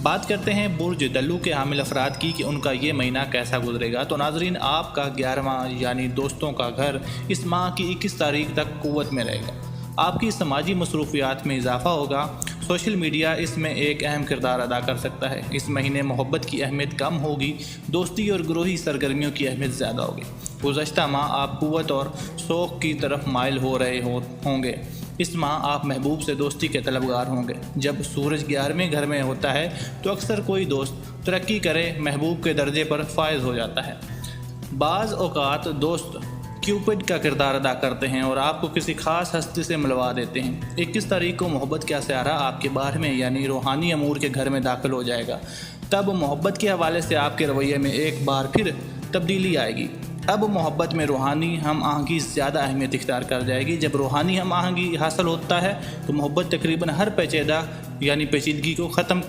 बात करते हैं बुर्ज दल्लू के हामिल अफराद की कि उनका ये महीना कैसा गुजरेगा। तो नाजरीन, आपका 11वां यानी दोस्तों का घर इस माह की 21 तारीख तक क़ुव्वत में रहेगा। आपकी समाजी मसरूफियात में इजाफा होगा। सोशल मीडिया इसमें एक अहम किरदार अदा कर सकता है। इस महीने मोहब्बत की अहमियत कम होगी, दोस्ती और ग्रोही सरगर्मियों की अहमियत ज़्यादा होगी। गुज़श्ता माह आप क़ुव्वत और शौक़ की तरफ माइल हो रहे होंगे। इस माह आप महबूब से दोस्ती के तलबगार होंगे। जब सूरज 11वें घर में होता है तो अक्सर कोई दोस्त तरक्की करे महबूब के दर्जे पर फायज हो जाता है। बाज़ औक़ात दोस्त क्यूपिड का किरदार अदा करते हैं और आपको किसी खास हस्ती से मिलवा देते हैं। 21 तारीख को मोहब्बत का सियारा आपके 12वें यानी रूहानी अमूर के घर में दाखिल हो जाएगा। तब मोहब्बत के हवाले से आपके रवैये में एक बार फिर तब्दीली आएगी। अब मोहब्बत में रूहानी हम आहंगी ज़्यादा अहमियत इख्तियार कर जाएगी। जब रूहानी हम आहंगी हासिल होता है तो मोहब्बत तकरीबन हर पेचीदा यानी पेचीदगी को ख़त्म